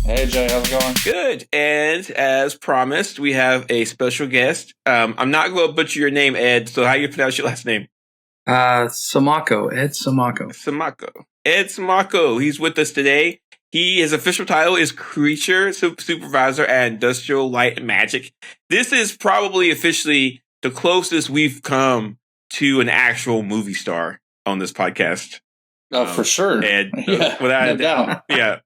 Hey Jay, how's it going? Good. And as promised, we have a special guest. I'm not going to butcher your name, Ed. So how do you pronounce your last name? Siomacco. Ed Siomacco. Siomacco. Ed Siomacco. He's with us today. His official title is Creature Supervisor at Industrial Light and Magic. This is probably officially the closest we've come to an actual movie star on this podcast. Oh, for sure. Ed, yeah, without no a doubt. doubt. Yeah.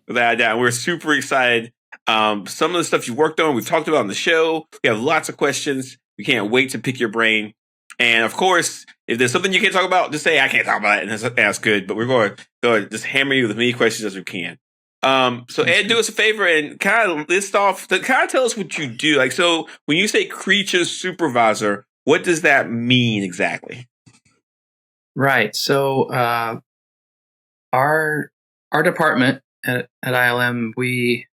Without a doubt. We're super excited. Some of the stuff you worked on, we've talked about on the show. We have lots of questions. We can't wait to pick your brain. And of course, if there's something you can't talk about, just say, I can't talk about it. And that's good. But we're going to just hammer you with as many questions as we can. So Ed, do us a favor and kind of tell us what you do. Like, so when you say Creature Supervisor, what does that mean exactly? Right. So our department at ILM, we're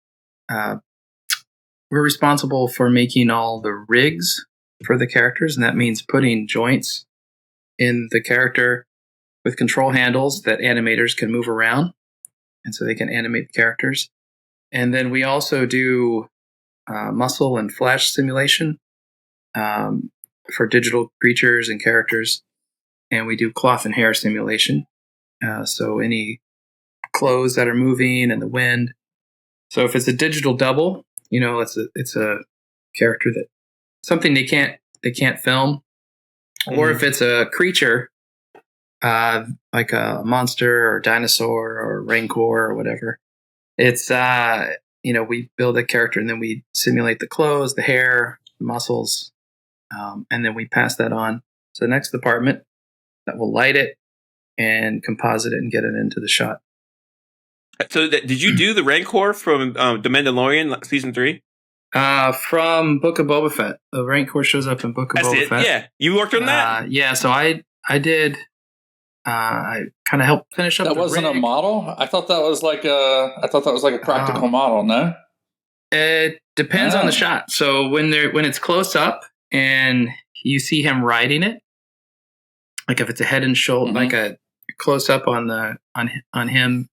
responsible for making all the rigs for the characters, and that means putting joints in the character with control handles that animators can move around, and so they can animate the characters. And then we also do muscle and flesh simulation for digital creatures and characters, and we do cloth and hair simulation. So any clothes that are moving and the wind. So if it's a digital double, it's a character that something they can't film, or if it's a creature like a monster or dinosaur or rancor or whatever, it's we build a character and then we simulate the clothes, the hair, the muscles, and then we pass that on to the next department that will light it and composite it and get it into the shot. So did you do the Rancor from The Mandalorian season 3? From Book of Boba Fett. The Rancor shows up in Book of Boba Fett. Yeah, you worked on that. Yeah, so I did. I kind of helped finish up. That wasn't a model. I thought that was like a practical model. No, it depends on the shot. So when it's close up and you see him riding it, like if it's a head and shoulder, like a close up on him.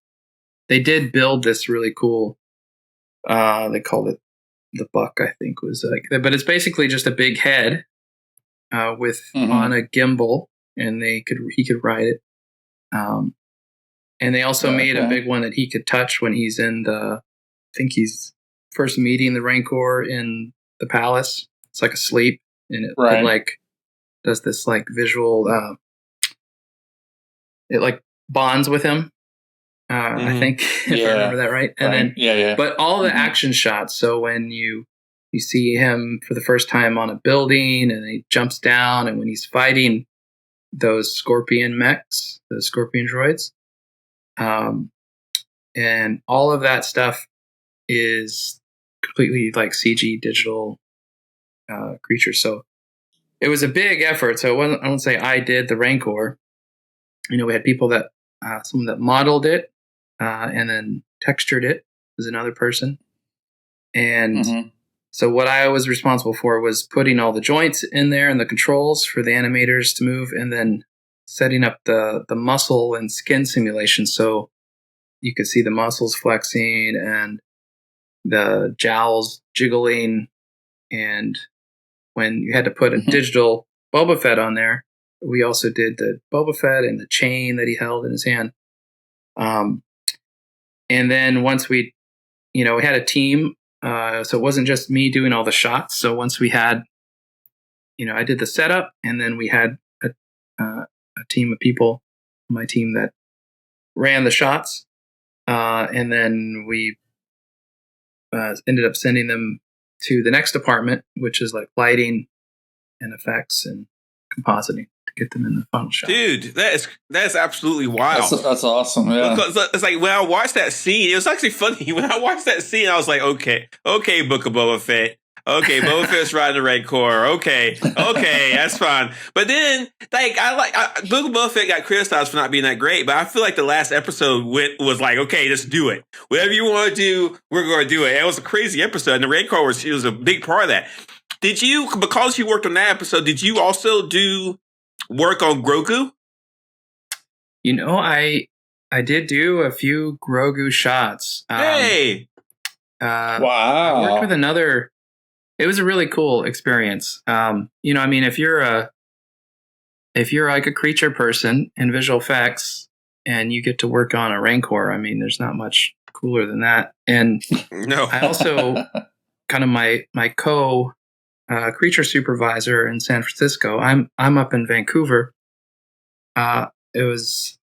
They did build this really cool. They called it the Buck, I think, was like. But it's basically just a big head with on a gimbal, and he could ride it. And they also made a big one that he could touch when he's in I think he's first meeting the Rancor in the palace. It's like asleep, and it like does this like visual. It like bonds with him. I think, if I remember that right. And then, but all the action shots. So when you see him for the first time on a building and he jumps down, and when he's fighting those scorpion mechs, the scorpion droids, and all of that stuff is completely like CG digital creatures. So it was a big effort. So I won't say I did the Rancor. We had people that someone that modeled it. And then textured it was another person. And so what I was responsible for was putting all the joints in there and the controls for the animators to move, and then setting up the muscle and skin simulation so you could see the muscles flexing and the jowls jiggling. And when you had to put a digital Boba Fett on there, we also did the Boba Fett and the chain that he held in his hand. And then once we had a team, so it wasn't just me doing all the shots. So once we had, I did the setup, and then we had a team of people, my team, that ran the shots. And then we ended up sending them to the next department, which is like lighting and effects and compositing, to get them in the final shot. Dude, that's absolutely wild. That's awesome. Yeah. Because it's like when I watched that scene, it was actually funny. When I watched that scene, I was like, okay, Book of Boba Fett. Okay, Boba Fett's riding the Rancor. Okay, that's fine. But then, like, Book of Boba Fett got criticized for not being that great, but I feel like the last episode was like, okay, just do it. Whatever you want to do, we're going to do it. And it was a crazy episode, and the Rancor was a big part of that. Did you, because you worked on that episode, did you also do work on Grogu? You know, I did do a few Grogu shots. Hey! Wow. I worked with another. It was a really cool experience. You know, I mean, if you're like a creature person in visual effects and you get to work on a Rancor, I mean, there's not much cooler than that. And No. I also kind of my creature supervisor in San Francisco. I'm up in Vancouver. It was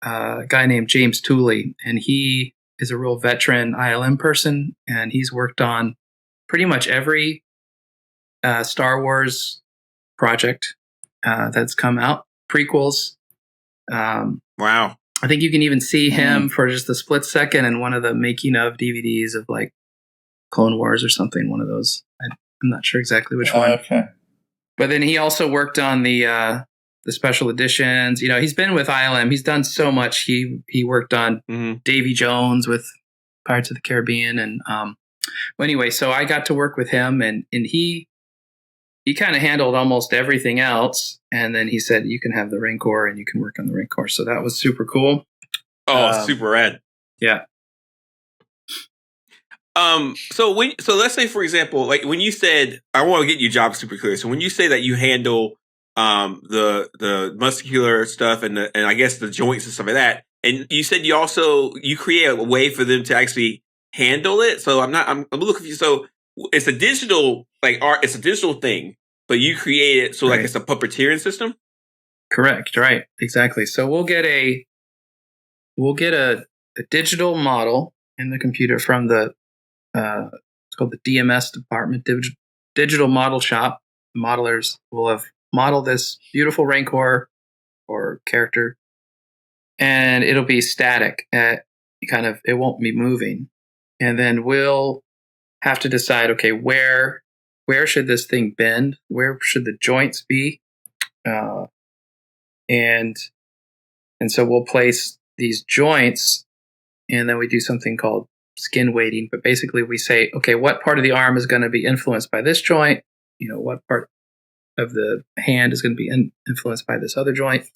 a guy named James Tooley, and he is a real veteran ILM person, and he's worked on pretty much every Star Wars project that's come out, prequels. Wow. I think you can even see him for just a split second in one of the making of DVDs of like Clone Wars or something, one of those. I'm not sure exactly which one. Okay. But then he also worked on the special editions. You know, he's been with ILM. He's done so much. He worked on Davy Jones with Pirates of the Caribbean, and well, anyway, so I got to work with him, and he kind of handled almost everything else. And then he said, "You can have the Rancor, and you can work on the Rancor." So that was super cool. Oh, super rad. Yeah. So let's say, for example, like when you said, I want to get your job super clear. So when you say that you handle the muscular stuff and I guess the joints and stuff like that, and you said you create a way for them to actually handle it. So I'm a little confused. So it's a digital art. It's a digital thing, but you create it so like it's a puppeteering system. Correct. Right. Exactly. So we'll get a digital model in the computer from the it's called the DMS department, digital model shop. The modelers will have modeled this beautiful Rancor or character, and it'll be static. It won't be moving, and then we'll have to decide, okay, where should this thing bend? Where should the joints be? And so we'll place these joints, and then we do something called skin weighting. But basically we say, okay, what part of the arm is going to be influenced by this joint? You know, what part of the hand is going to be influenced by this other joint?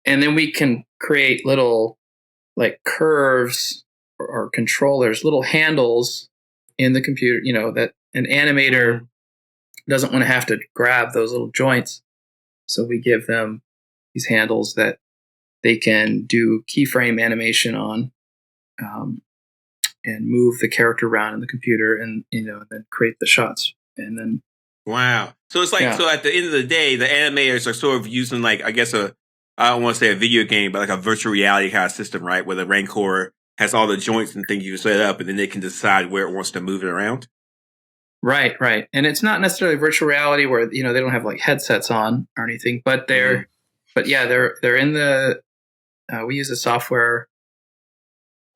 And then we can create little like curves or controllers, little handles in the computer, you know, that an animator doesn't want to have to grab those little joints. So we give them these handles that they can do keyframe animation on, and move the character around in the computer, and and then create the shots. And then wow. So it's like so at the end of the day, the animators are sort of using like I guess I don't want to say a video game, but like a virtual reality kind of system, right? Where the Rancor has all the joints and things you set up, and then they can decide where it wants to move it around. Right. And it's not necessarily virtual reality where they don't have like headsets on or anything, but they're in the. We use a software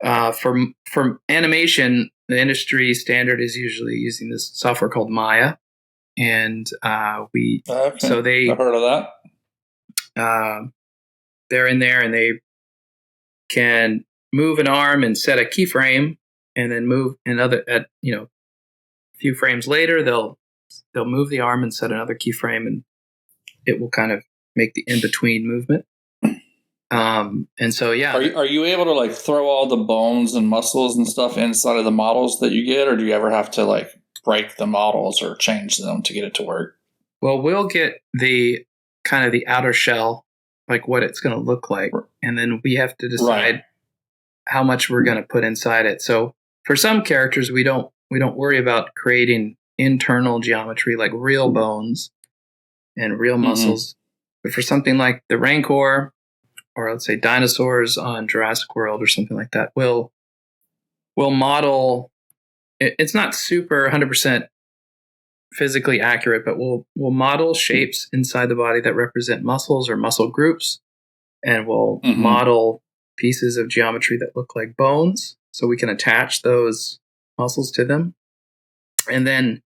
for animation. The industry standard is usually using this software called Maya, and I've heard of that. They're in there, and they can move an arm and set a keyframe, and then move another a few frames later they'll move the arm and set another keyframe, and it will kind of make the in-between movement. And so, yeah. Are you able to like throw all the bones and muscles and stuff inside of the models that you get, or do you ever have to like break the models or change them to get it to work? Well, we'll get the kind of the outer shell, like what it's going to look like, and then we have to decide how much we're going to put inside it. So for some characters, we don't worry about creating internal geometry like real bones and real muscles. But for something like the Rancor, or let's say dinosaurs on Jurassic World or something like that, we'll model. It's not super 100% physically accurate, but we'll model shapes inside the body that represent muscles or muscle groups, and we'll model pieces of geometry that look like bones, so we can attach those muscles to them. And then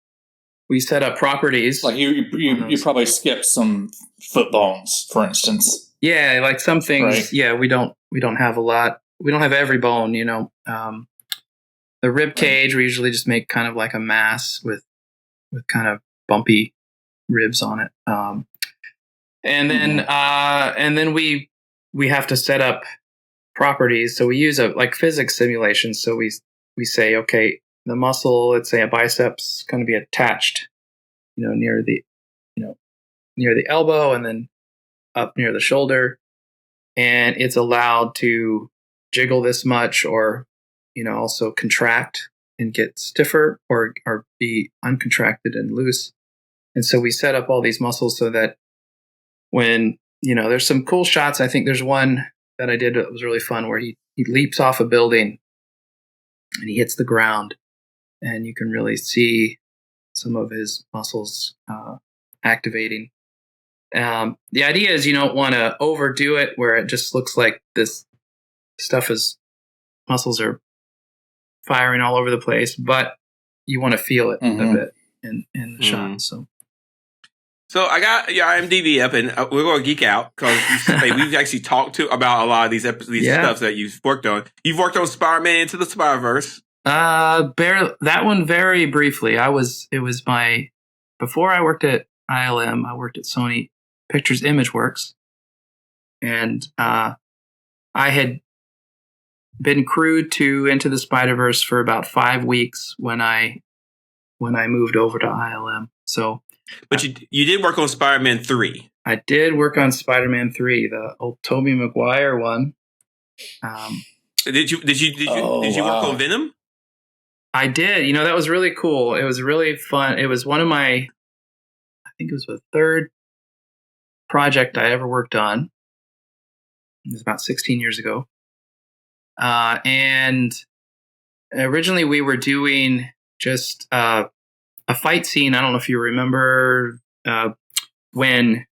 we set up properties. Like you probably skip some foot bones, for instance. Yeah, like some things. Right. Yeah, we don't have a lot. We don't have every bone, you know. The rib cage, we usually just make kind of like a mass with kind of bumpy ribs on it. And then we have to set up properties. So we use like physics simulations. So we say, okay, the muscle, let's say a biceps, going to be attached, near the elbow and then up near the shoulder, and it's allowed to jiggle this much, or also contract and get stiffer, or be uncontracted and loose. And so we set up all these muscles so that when there's some cool shots. I think there's one that I did that was really fun, where he leaps off a building and he hits the ground, and you can really see some of his muscles activating. The idea is you don't want to overdo it where it just looks like this stuff is muscles are firing all over the place, but you want to feel it a bit in the shot. So I got your IMDb up, and we're going to geek out because we've actually talked about a lot of these stuff that you've worked on. You've worked on Spider-Man Into the Spider-Verse. That one very briefly. Before I worked at ILM, I worked at Sony Pictures Imageworks, and I had been crewed to Into the Spider-Verse for about 5 weeks when I moved over to ILM. So, but you did work on Spider-Man 3. I did work on Spider-Man 3, the old Tobey Maguire one. Did you work on Venom? I did. That was really cool. It was really fun. It was one of my, I think it was the third project I ever worked on. It was about 16 years ago. And originally we were doing just a fight scene. I don't know if you remember when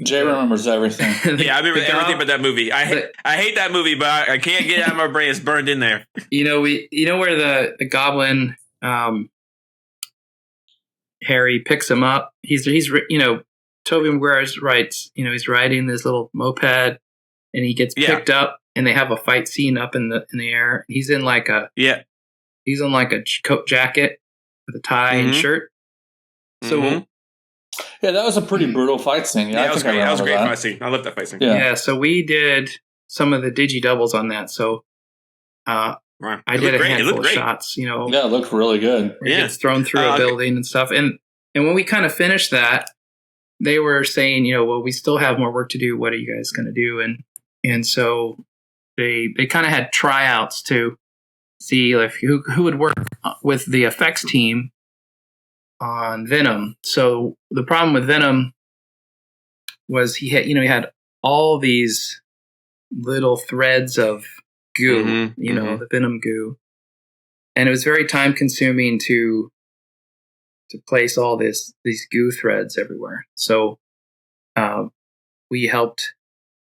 Jay remembers everything. Yeah, I remember everything but that movie. I hate that movie, but I can't get it out of my brain. It's burned in there. Where the goblin Harry picks him up. He's Tobey Maguire writes, he's riding this little moped, and he gets picked up, and they have a fight scene up in the air. He's in like a coat jacket with a tie and shirt. So Yeah, that was a pretty brutal fight scene. Yeah, that was great. That was a great fight scene. I love that fight scene. Yeah, so we did some of the digi doubles on that. So I did a handful of shots. Yeah, it looked really good. He gets thrown through a building and stuff. And when we kind of finished that, they were saying, well, we still have more work to do. What are you guys going to do? And so they kind of had tryouts to see if who would work with the effects team on Venom. So the problem with Venom was he had all these little threads of goo, the Venom goo, and it was very time consuming to place all these goo threads everywhere. So we helped.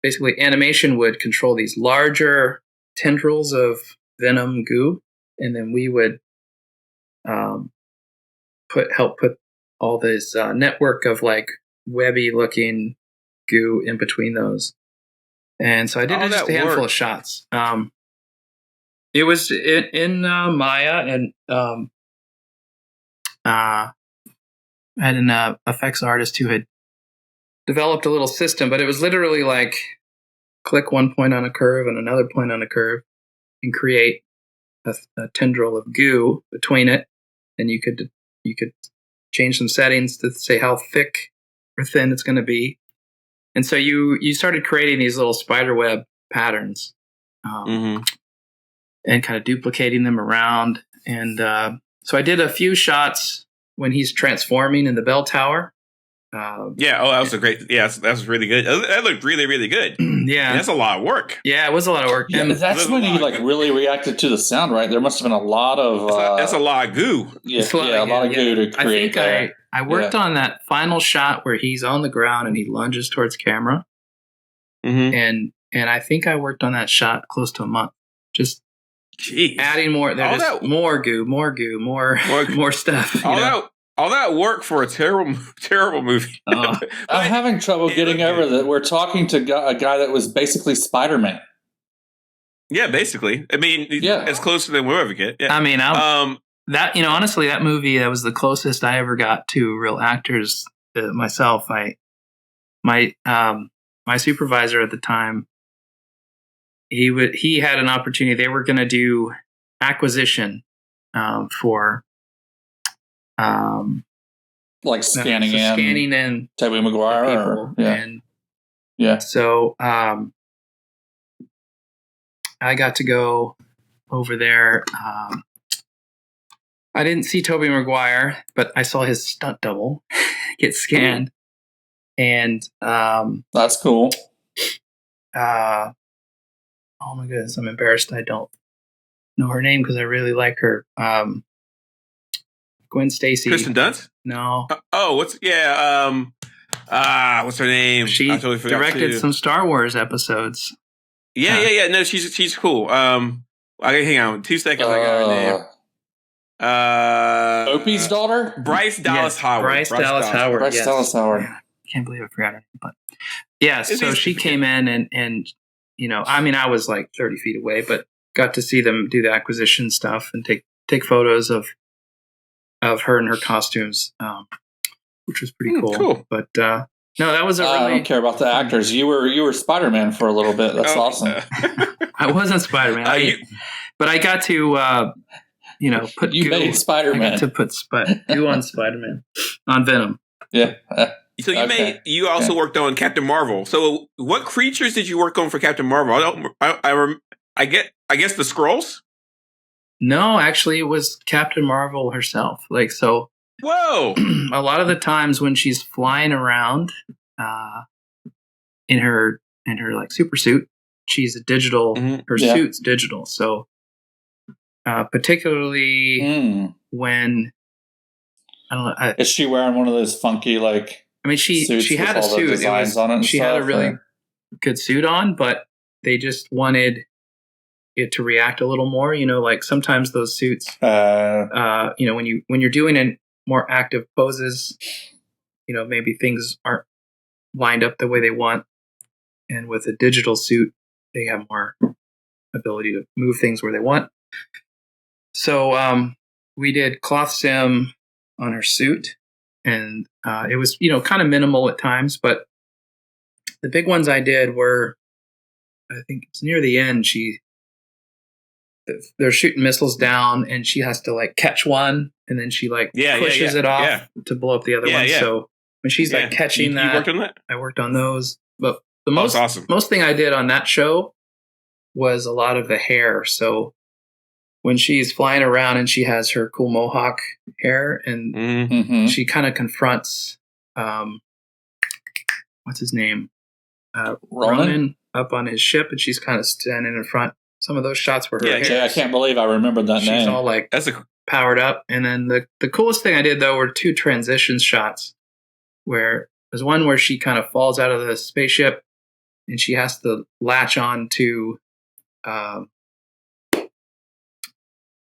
Basically, animation would control these larger tendrils of Venom goo, and then we would help put all this network of like webby looking goo in between those. And so I did just a handful of shots. It was in Maya, and I had an effects artist who had developed a little system, but it was literally like click one point on a curve and another point on a curve and create a tendril of goo between it. And you could change some settings to say how thick or thin it's going to be. And so you started creating these little spider web patterns and kind of duplicating them around. And so I did a few shots when he's transforming in the bell tower. Yeah. Oh, that was a great. Yeah, that was really good. That looked really, really good. Yeah, And that's a lot of work. Yeah, it was a lot of work. Yeah, And that's when you like really reacted to the sound, right? There must have been a lot of. That's a lot of goo. Yeah, a lot of goo to create. I worked on that final shot where he's on the ground and he lunges towards camera, and I think I worked on that shot close to a month. Just adding more. There's more goo, more stuff. All that work for a terrible movie. I'm having trouble getting over that. We're talking to a guy that was basically Spider-Man. Yeah, basically. I mean, as close to them we'll ever get. Yeah. I mean, honestly, that movie, that was the closest I ever got to real actors myself. My supervisor at the time, he had an opportunity. They were going to do acquisition for. Like scanning in Tobey Maguire so I got to go over there. I didn't see Tobey Maguire, but I saw his stunt double get scanned, and that's cool. Oh my goodness, I'm embarrassed I don't know her name because I really like her. Gwen Stacy. Kristen Dunst? No. What's her name? She totally directed some Star Wars episodes. Yeah. No, she's cool. Hang on 2 seconds. I got her name. Opie's daughter? Bryce Dallas Howard. Bryce Dallas Howard. Bryce Dallas Howard. I can't believe I forgot her name. But yeah, so she came in and I mean, I was like 30 feet away, but got to see them do the acquisition stuff and take photos of her and her costumes, which was pretty cool. But no, that was I don't care about the actors. You were Spider-Man for a little bit. That's awesome. I wasn't Spider-Man, but I got to put you made Spider-Man. I got to put goo on Spider-Man on Venom. Yeah. So you also worked on Captain Marvel. So what creatures did you work on for Captain Marvel? I guess the Skrulls. No, actually, it was Captain Marvel herself. Like, so. Whoa! A lot of the times when she's flying around, in her like super suit, she's a digital. Her suit's digital. So, particularly when I don't know, is she wearing one of those funky like? I mean, she had a suit. She had a really good suit on, but they just wanted it to react a little more, like sometimes those suits, when you're doing in more active poses, maybe things aren't lined up the way they want. And with a digital suit, they have more ability to move things where they want. So we did cloth sim on her suit, and it was, kind of minimal at times, but the big ones I did were, I think it's near the end, they're shooting missiles down and she has to like catch one and then she like pushes it off to blow up the other one. Yeah. So when she's like catching that, you worked on that? I worked on those. But the most thing I did on that show was a lot of the hair. So when she's flying around and she has her cool mohawk hair and she kind of confronts, what's his name? Ronan up on his ship, and she's kind of standing in front. Some of those shots were her hair. I can't believe I remembered that name. She's all like powered up. And then the coolest thing I did, though, were 2 transition shots where there's one where she kind of falls out of the spaceship and she has to latch on to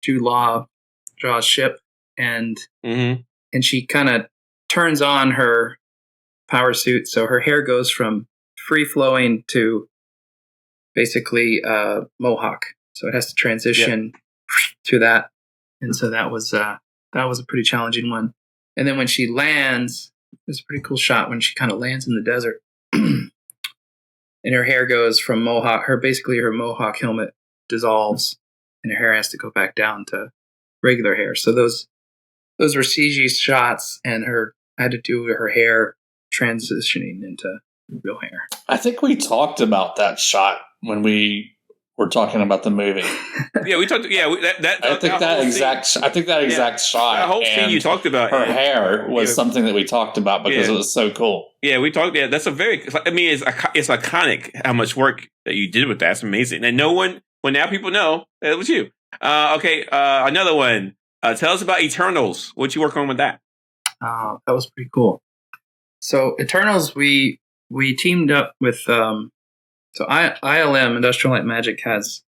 Jude Law's ship. And she kind of turns on her power suit. So her hair goes from free flowing to basically mohawk, so it has to transition to that, and so that was a pretty challenging one. And then when she lands, there's a pretty cool shot when she kind of lands in the desert, and her hair goes from mohawk. Her mohawk helmet dissolves, and her hair has to go back down to regular hair. So those were CG shots, and I had to do her hair transitioning into real hair. I think we talked about that shot when we we're talking about the movie. Yeah, we talked. Yeah, I think that exact shot. That whole scene you talked about. Her hair was something that we talked about because it was so cool. Yeah, we talked. Yeah, that's a very. I mean, it's iconic how much work that you did with that. It's amazing, and no one. Well, now people know that it was you. Okay, another one. Tell us about Eternals. What you work on with that? That was pretty cool. So Eternals, we teamed up with ILM, Industrial Light Magic, has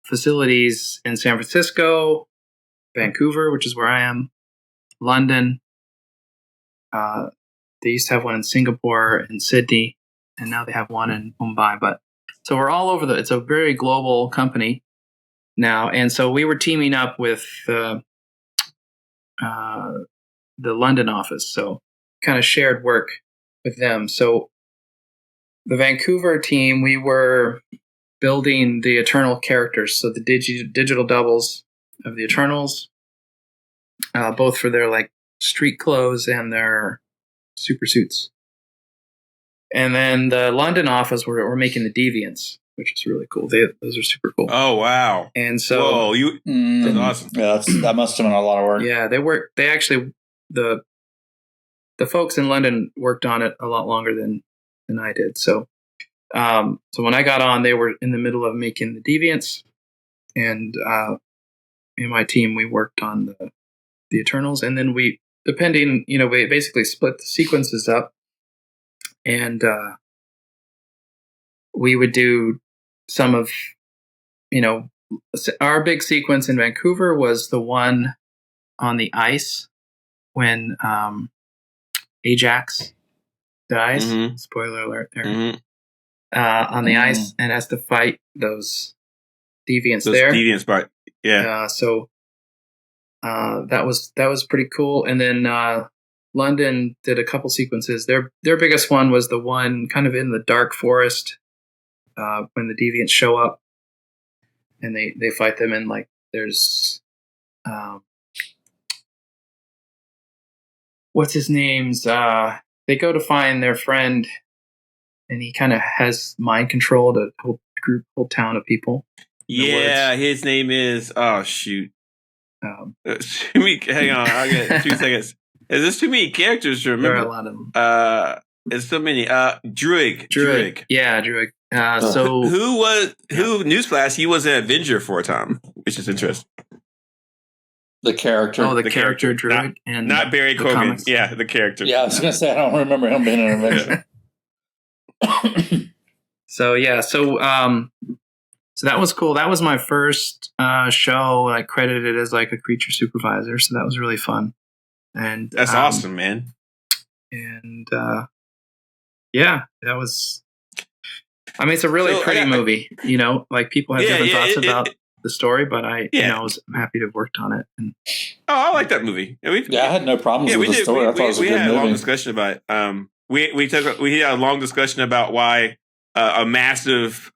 facilities in San Francisco, Vancouver, which is where I am, London. They used to have one in Singapore and Sydney, and now they have one in Mumbai. But so we're all over it's a very global company now, and so we were teaming up with the London office, so kind of shared work with them. So the Vancouver team, we were building the Eternal characters, so the digital doubles of the Eternals, both for their like street clothes and their super suits. And then the London office, we're making the Deviants, which is really cool. Those are super cool. Oh wow! And so, that's awesome. Yeah, that must have been a lot of work. Yeah, they actually the folks in London worked on it a lot longer than I did. So when I got on, they were in the middle of making the Deviants, and me and my team, we worked on the Eternals, and then we basically split the sequences up, and we would do some of, our big sequence in Vancouver was the one on the ice when Ajax dies. Mm-hmm. Spoiler alert there. Mm-hmm. On the ice and has to fight those deviants there. Deviants, but yeah. So that was pretty cool. And then London did a couple sequences. Their biggest one was the one kind of in the dark forest when the deviants show up, and they fight them. And like there's what's his name's? They go to find their friend, and he kind of has mind controlled a whole town of people. Yeah, his name is shoot. Hang on, I'll get 2 seconds. There's too many characters to remember. There are a lot of them. There's so many. Druig. Yeah, Druig. So newsflash, he was an Avenger for a time, which is interesting. The character. Oh, the character Druig. Not Barry Cogan. Comics. Yeah, the character. Yeah, I was going to say, I don't remember him being an Avenger. So that was cool. That was my first show, like credited as like a creature supervisor. So that was really fun. And that's awesome, man. And that was. I mean, it's a really pretty movie. Like people have different thoughts about the story, but I'm happy to have worked on it. And, I like that movie. I had no problems with the story. I thought it was a good movie. We had a long discussion about it. We had a long discussion about why a massive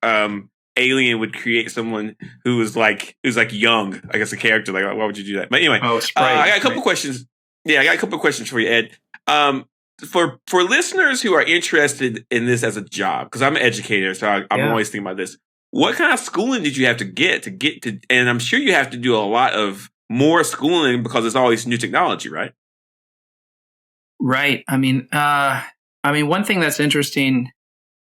alien would create someone who was like young, I guess, a character. Like, why would you do that? But anyway, I got a couple questions. Yeah, I got a couple questions for you, Ed. For listeners who are interested in this as a job, because I'm an educator, so I'm always thinking about this. What kind of schooling did you have to get to? And I'm sure you have to do a lot of more schooling because it's always new technology, right? Right. I mean, one thing that's interesting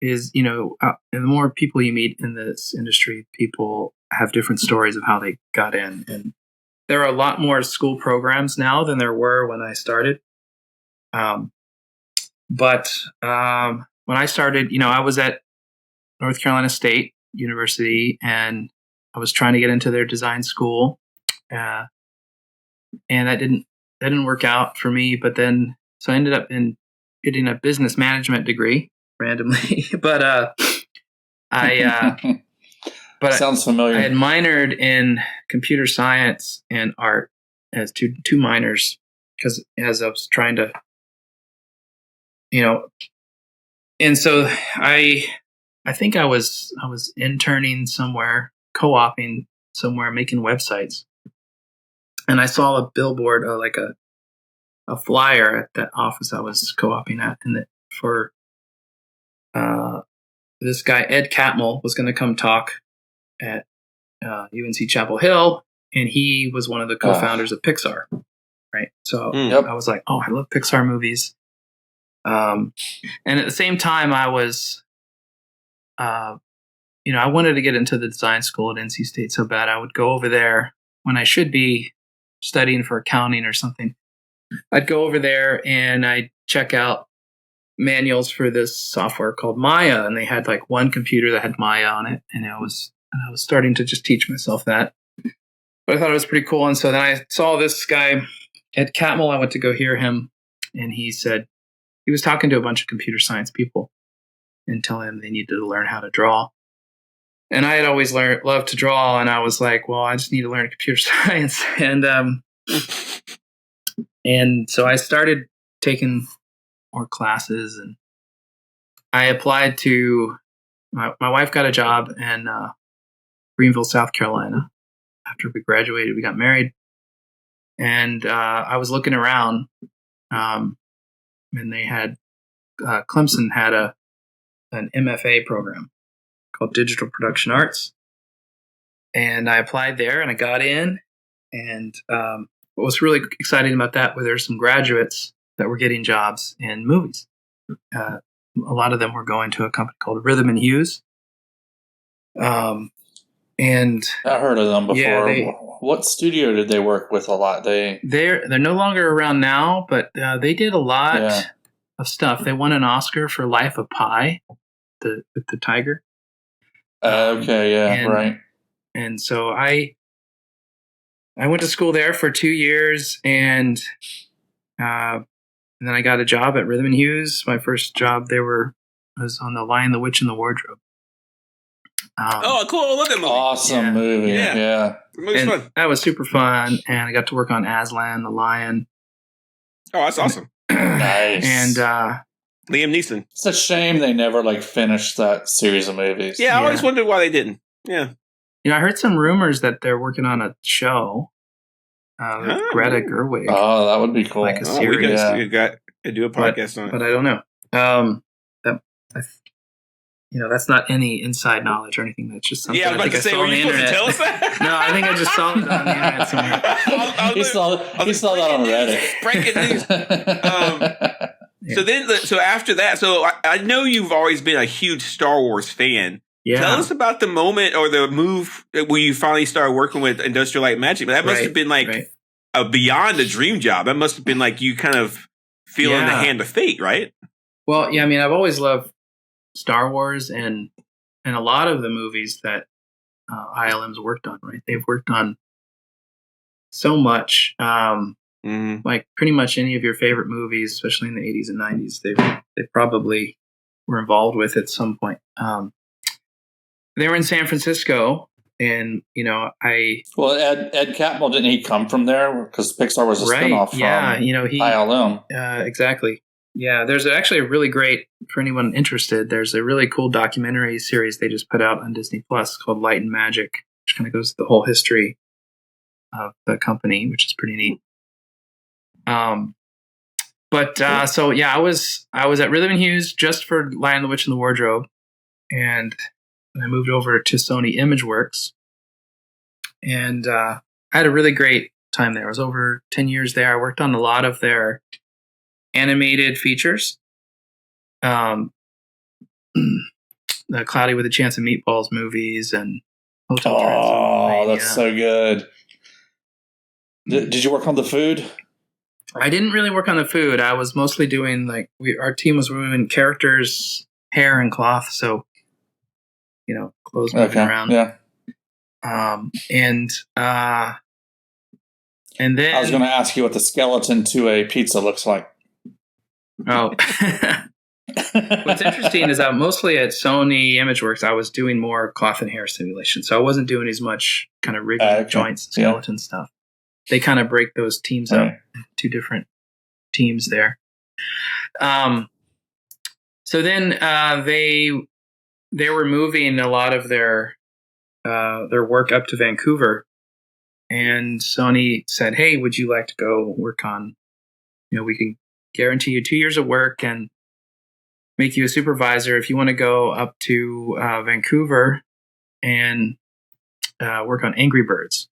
is, the more people you meet in this industry, people have different stories of how they got in. And there are a lot more school programs now than there were when I started. But when I started, I was at North Carolina State University, and I was trying to get into their design school. And that didn't work out for me. But then, so I ended up getting a business management degree randomly. But sounds familiar. I had minored in computer science and art as two minors, because as I was trying to, and so I think I was interning somewhere, co-oping somewhere, making websites, and I saw a billboard, like a flyer at that office I was co-oping at, and for this guy Ed Catmull was going to come talk at UNC Chapel Hill, and he was one of the co-founders of Pixar. Right. So I was like, oh, I love Pixar movies. And at the same time, I was, I wanted to get into the design school at NC State so bad. I would go over there when I should be studying for accounting or something. I'd go over there and I'd check out manuals for this software called Maya. And they had like one computer that had Maya on it. And I was starting to just teach myself that. But I thought it was pretty cool. And so then I saw this guy, Ed Catmull. I went to go hear him. And he said, he was talking to a bunch of computer science people and telling them they needed to learn how to draw. And I had always loved to draw. And I was like, well, I just need to learn computer science. And so I started taking more classes, and I applied to, my wife got a job in Greenville, South Carolina. After we graduated, we got married. And I was looking around, and they had, Clemson had an MFA program called Digital Production Arts. And I applied there and I got in. And what was really exciting about that was there's some graduates that were getting jobs in movies. A lot of them were going to a company called Rhythm and Hughes. And I heard of them before. Yeah, what studio did they work with a lot? They're no longer around now, but they did a lot of stuff. They won an Oscar for Life of Pi, with the tiger. Right. And so I went to school there for 2 years, and then I got a job at Rhythm and Hughes. My first job was on The Lion, the Witch, and the Wardrobe. Cool! Look at movie. Awesome movie. Yeah. It was fun. That was super fun, and I got to work on Aslan, the lion. Oh, that's awesome. Nice. And Liam Neeson. It's a shame they never finished that series of movies. Yeah, I always wondered why they didn't. Yeah. I heard some rumors that they're working on a show with Greta Gerwig. Oh, that would be cool. Like a series. We got to do a podcast on it. But I don't know. That's not any inside knowledge or anything. That's just something I was about to say, were you supposed to tell us that? No, I think I just saw it on the internet somewhere. He saw that on Reddit. Breaking news. So after that, I know you've always been a huge Star Wars fan. Yeah. Tell us about the moment or the move where you finally started working with Industrial Light and Magic. That must have been beyond a dream job. That must have been like you kind of feeling the hand of fate, right? Well, yeah, I mean, I've always loved Star Wars and a lot of the movies that ILM's worked on, right? They've worked on so much. Like pretty much any of your favorite movies, especially in the 80s and 90s, they probably were involved with at some point. They were in San Francisco, and Well, Ed Catmull, didn't he come from there? Because Pixar was a spinoff from ILM. Exactly. Yeah, there's actually a really great, for anyone interested, there's a really cool documentary series they just put out on Disney Plus called Light and Magic, which kind of goes through the whole history of the company, which is pretty neat. I was at Rhythm and Hughes just for Lion, the Witch, and the Wardrobe, and I moved over to Sony ImageWorks, and I had a really great time there. I was over 10 years there. I worked on a lot of their animated features, the Cloudy with a Chance of Meatballs movies and Hotel Transylvania. Oh, that's so good. Did you work on the food? I didn't really work on the food. I was mostly doing our team was moving characters, hair, and cloth. So, clothes moving around. Yeah. And then I was going to ask you what the skeleton to a pizza looks like. Oh, what's interesting is that mostly at Sony ImageWorks, I was doing more cloth and hair simulation. So I wasn't doing as much kind of rigging joints, skeleton stuff. They kind of break those teams up into two different teams there. So then they were moving a lot of their work up to Vancouver, and Sony said, "Hey, would you like to go work on? We can guarantee you 2 years of work, and make you a supervisor if you want to go up to Vancouver and work on Angry Birds.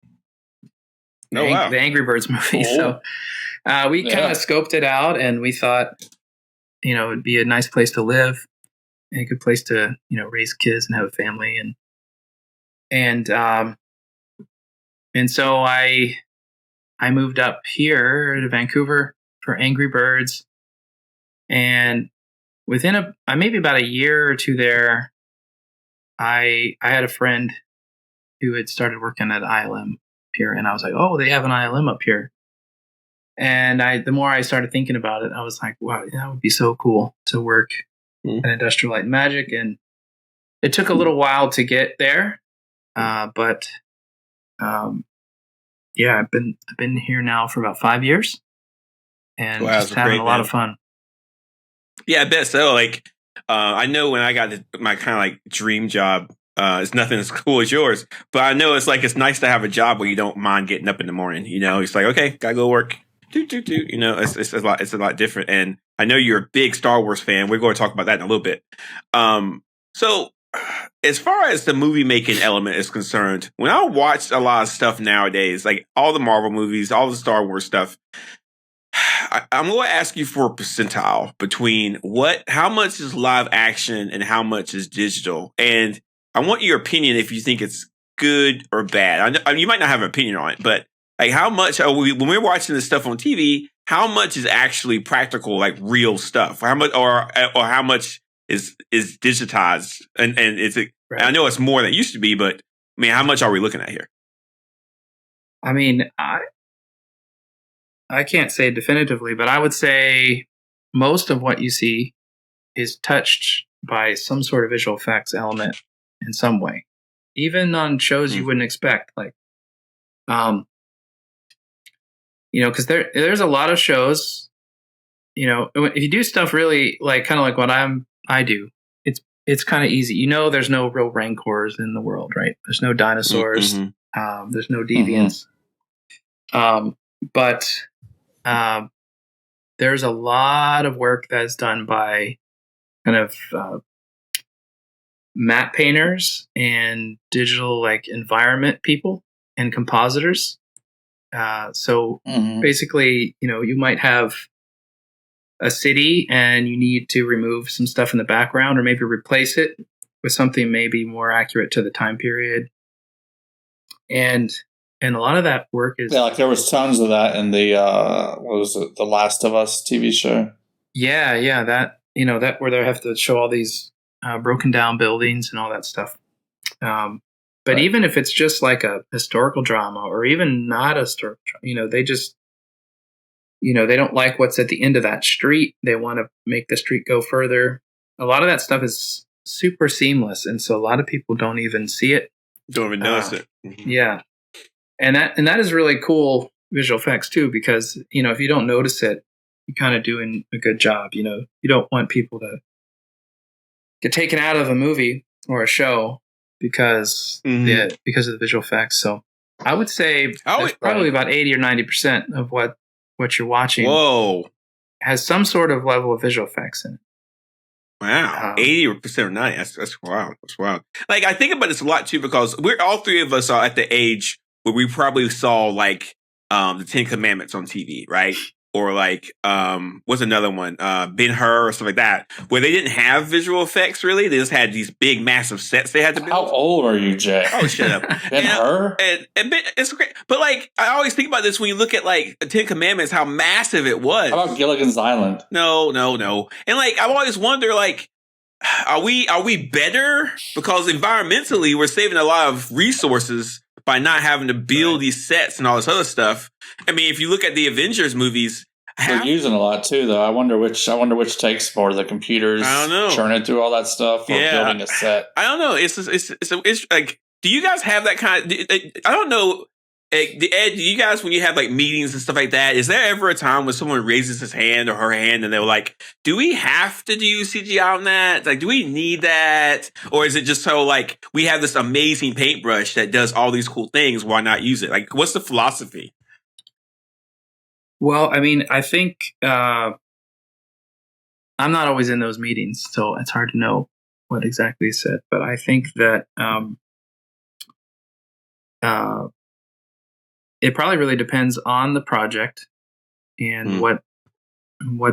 Oh, wow. The Angry Birds movie. Cool. So we kind of scoped it out, and we thought, it'd be a nice place to live and a good place to, raise kids and have a family. And so I moved up here to Vancouver for Angry Birds. And within maybe about a year or two there, I had a friend who had started working at ILM here, and I was like, oh, they have an ILM up here. And the more I started thinking about it, I was like, wow, that would be so cool to work at Industrial Light and Magic. And it took a little while to get there, but I've been here now for about 5 years, and just having a lot of fun. Yeah, I bet so. Like, I know when I got my kind of like dream job, it's nothing as cool as yours, but I know it's nice to have a job where you don't mind getting up in the morning. It's like, okay, gotta go work. It's a lot different. And I know you're a big Star Wars fan. We're going to talk about that in a little bit. So as far as the movie making element is concerned, when I watch a lot of stuff nowadays, like all the Marvel movies, all the Star Wars stuff, I'm going to ask you for a percentile between how much is live action and how much is digital. And I want your opinion if you think it's good or bad. I you might not have an opinion on it, but like how much are we, when we're watching this stuff on TV, how much is actually practical, like real stuff? How much, or how much is digitized? And is it, right. I know it's more than it used to be, but I mean, how much are we looking at here? I mean, I can't say definitively, but I would say most of what you see is touched by some sort of visual effects element in some way, even on shows you wouldn't expect. Like, because there's a lot of shows, if you do stuff really like kind of like what I do, it's kind of easy. There's no real rancors in the world, right? There's no dinosaurs. There's no deviants. But there's a lot of work that's done by kind of matte painters and digital like environment people and compositors. So basically, you might have a city and you need to remove some stuff in the background or maybe replace it with something maybe more accurate to the time period. And a lot of that work is like there was tons of that in the what was it, The Last of Us TV show? Yeah, that that where they have to show all these broken down buildings and all that stuff. But even if it's just like a historical drama or even not a historical drama, they just they don't like what's at the end of that street. They want to make the street go further. A lot of that stuff is super seamless, and so a lot of people don't even see it. Don't even notice it. Yeah. And that is really cool visual effects too, because if you don't notice it, you're kind of doing a good job. You don't want people to get taken out of a movie or a show because of the visual effects. So I would say probably about 80 or 90% of what you're watching has some sort of level of visual effects in it. Wow, 80% or 90. That's wild. That's wild. Like I think about this a lot too because we're all three of us are at the age where we probably saw like the Ten Commandments on TV, right? Or like what's another one? Ben-Hur or stuff like that, where they didn't have visual effects really. They just had these big, massive sets they had to build. How old are you, Jay? Oh, shut up. Ben-Hur? And it's great. But like I always think about this when you look at like the Ten Commandments, how massive it was. How about Gilligan's Island? No. And like I've always wondered, like, are we better? Because environmentally we're saving a lot of resources by not having to build these sets and all this other stuff. I mean, if you look at the Avengers movies, they're using a lot too, though. I wonder which takes more, the computers. I don't know, churning through all that stuff, or building a set. I don't know. It's like, do you guys have that kind of? I don't know. Ed, do you guys, when you have like meetings and stuff like that, is there ever a time when someone raises his hand or her hand and they're like, do we have to do CGI on that? Like, do we need that? Or is it just so like, we have this amazing paintbrush that does all these cool things, why not use it? Like, what's the philosophy? Well, I mean, I think I'm not always in those meetings, so it's hard to know what exactly is said. But I think that it probably really depends on the project and what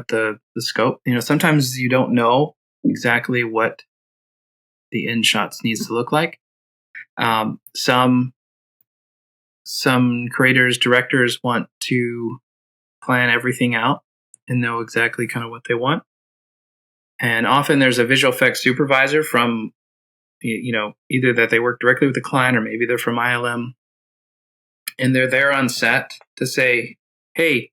the scope. Sometimes you don't know exactly what the end shots needs to look like. Some creators, directors want to plan everything out and know exactly kind of what they want. And often there's a visual effects supervisor from, either that they work directly with the client or maybe they're from ILM. And they're there on set to say, hey,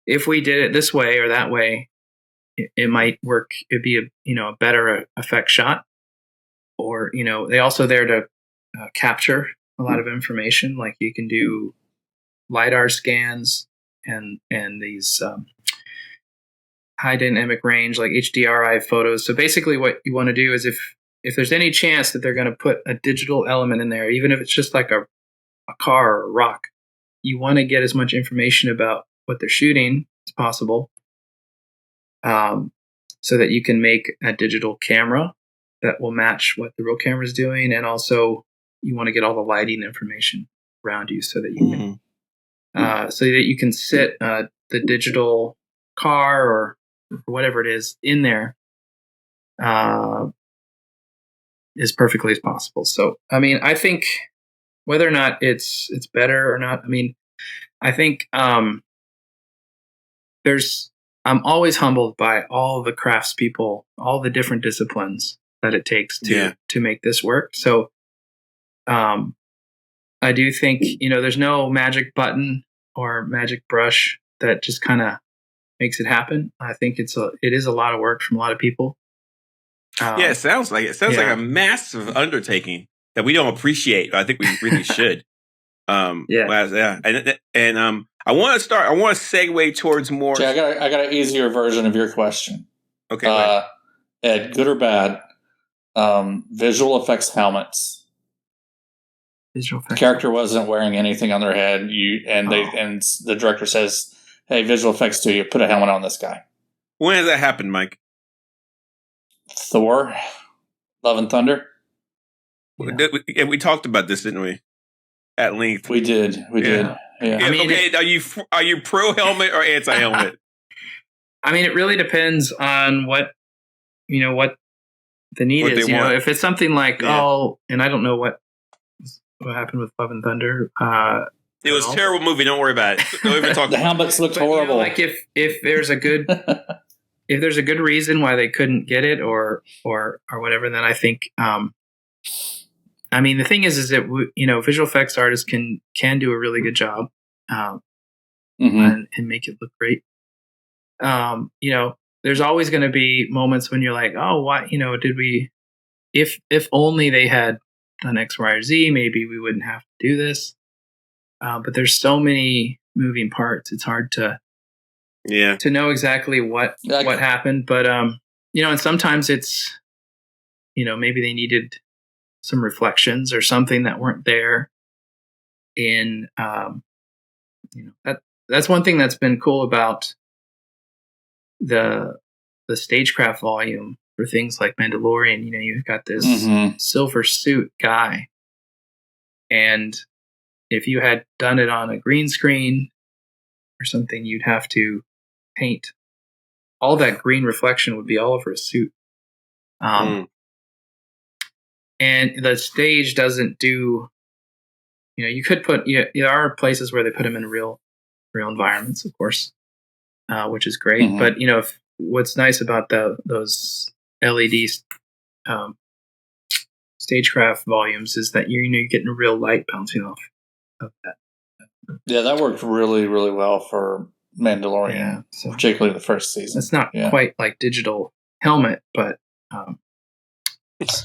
if we did it this way or that way, it might work. It'd be a better effect shot. Or, they also there to capture a lot of information. Like you can do LiDAR scans and these high dynamic range, like HDRI photos. So basically what you want to do is if there's any chance that they're going to put a digital element in there, even if it's just like a car or a rock, you want to get as much information about what they're shooting as possible, so that you can make a digital camera that will match what the real camera is doing. And also you want to get all the lighting information around you so that you can sit the digital car or whatever it is in there as perfectly as possible. So, I mean, I think whether or not it's better or not, I mean, I think I'm always humbled by all the craftspeople, all the different disciplines that it takes to make this work. So I do think, there's no magic button or magic brush that just kind of makes it happen. I think it is a lot of work from a lot of people. It sounds like like a massive undertaking that we don't appreciate, but I think we really should. And I want to segue towards more. Jay, I got an easier version of your question. Okay. Ed, good or bad? Visual effects helmets. Visual effects. The character wasn't wearing anything on their head. And the director says, "Hey, visual effects studio, put a helmet on this guy." When has that happened, Mike? Thor, Love and Thunder. Yeah. We talked about this, didn't we? At length. We did. Yeah. I mean, are you pro helmet or anti helmet? I mean, it really depends on what the need is. If it's something like and I don't know what happened with Love and Thunder. It was a terrible movie. Don't worry about it. Don't even talk. The helmets looked horrible. Like if there's a good if there's a good reason why they couldn't get it or whatever, then I think. I mean, the thing is that visual effects artists can do a really good job and make it look great. There's always going to be moments when you're like, oh, why? Did we? If only they had done X, Y, or Z, maybe we wouldn't have to do this. But there's so many moving parts; it's hard to know exactly what happened. But and sometimes it's maybe they needed some reflections or something that weren't there. And that's one thing that's been cool about the stagecraft volume for things like Mandalorian. You've got this silver suit guy, and if you had done it on a green screen or something, you'd have to paint all that green reflection would be all over a suit. And the stage doesn't do, you could put, there are places where they put them in real environments, of course, which is great. But, what's nice about those LED stagecraft volumes is that you're getting real light bouncing off of that. Yeah, that worked really, really well for Mandalorian, particularly the first season. It's not quite like digital helmet, but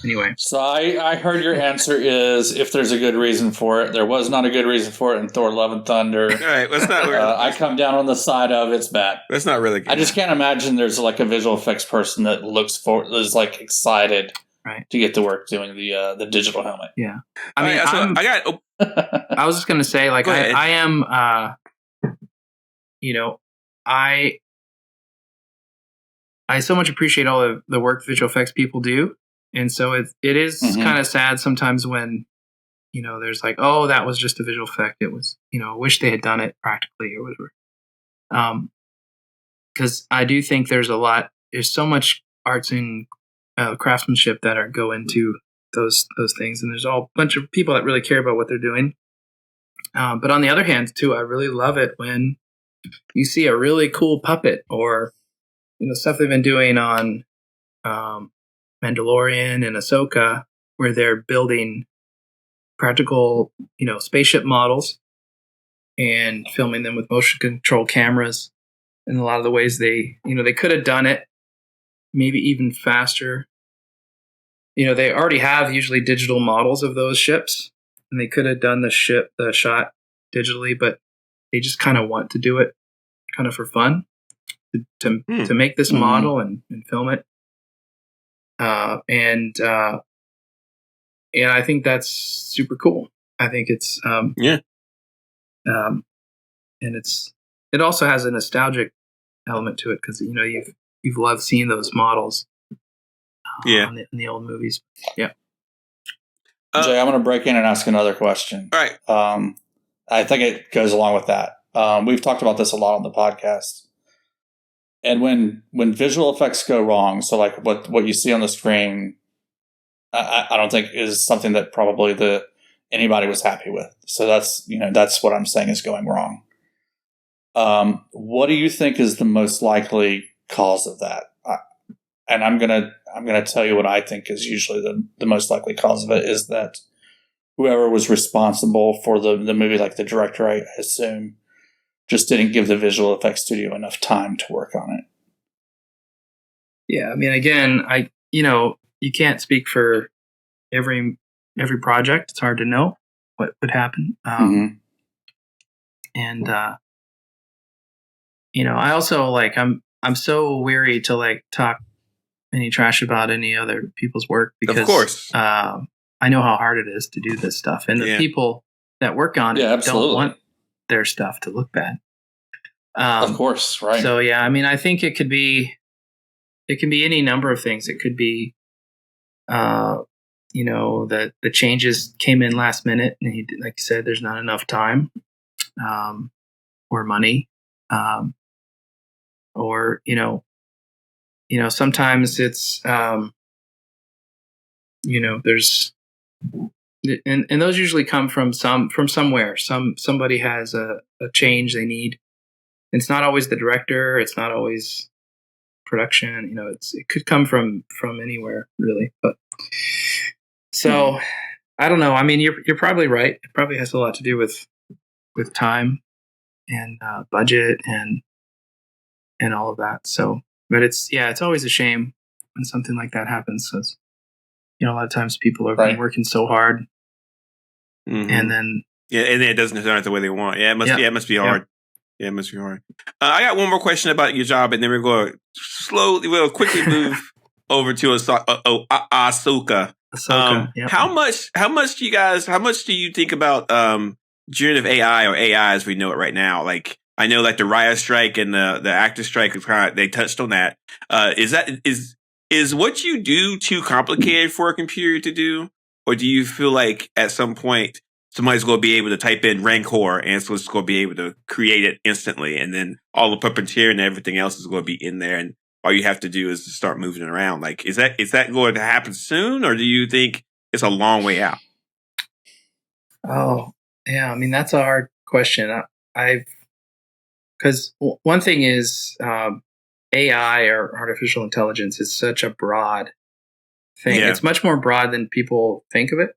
anyway. So I heard your answer is if there's a good reason for it. There was not a good reason for it in Thor: Love and Thunder. All right, let's not. I come down on the side of it's bad. That's not really good. I just can't imagine there's like a visual effects person that is like excited to get to work doing the digital helmet. Yeah, I mean, I was just gonna say, like, I am, I so much appreciate all of the work visual effects people do. And so it is kind of sad sometimes when, there's like, oh, that was just a visual effect. It was, I wish they had done it practically or whatever. Because I do think there's so much arts and craftsmanship that go into those things. And there's a bunch of people that really care about what they're doing. But on the other hand, too, I really love it when you see a really cool puppet or, stuff they've been doing on Mandalorian and Ahsoka, where they're building practical, spaceship models and filming them with motion control cameras. And a lot of the ways they could have done it maybe even faster. They already have usually digital models of those ships, and they could have done the shot digitally, but they just kind of want to do it kind of for fun to make this model and film it. And I think that's super cool. I think it's and it also has a nostalgic element to it because you've loved seeing those models in the old movies. Yeah. Jay, I'm going to break in and ask another question. All right. I think it goes along with that. We've talked about this a lot on the podcast. And when visual effects go wrong, so like what you see on the screen, I don't think is something that probably anybody was happy with. So that's what I'm saying is going wrong. What do you think is the most likely cause of that? And I'm gonna tell you what I think is usually the most likely cause of it is that whoever was responsible for the movie, like the director, I assume, just didn't give the visual effects studio enough time to work on it. Yeah, I mean, again, you can't speak for every project. It's hard to know what would happen. And I also I'm so weary to talk any trash about any other people's work because of course I know how hard it is to do this stuff, and the people that work on it don't want their stuff to look bad. Of course, right? So yeah, I mean, I think it can be any number of things. It could be, the changes came in last minute, and like you said, there's not enough time, or money, or sometimes it's, there's, and those usually come from somewhere. Somebody has a change they need. It's not always the director. It's not always production. It could come from anywhere really. But so I don't know. I mean, you're probably right. It probably has a lot to do with time and budget and all of that. So, but it's always a shame when something like that happens. Because a lot of times people are working so hard, and then and then it doesn't turn out the way they want. Yeah, it must. Yeah, it must be hard. Yeah, it must be hard. I got one more question about your job, and then we're going to we'll quickly move over to Ahsoka. How much do you think about generative AI or AI as we know it right now? Like, I know the writer strike and the actor strike, they touched on that. Is what you do too complicated for a computer to do? Or do you feel like at some point somebody's going to be able to type in Rancor and so it's going to be able to create it instantly, and then all the puppeteer and everything else is going to be in there, and all you have to do is to start moving it around? Like, is that going to happen soon, or do you think it's a long way out? Oh, yeah. I mean, that's a hard question. Because one thing is AI or artificial intelligence is such a broad thing. Yeah. It's much more broad than people think of it.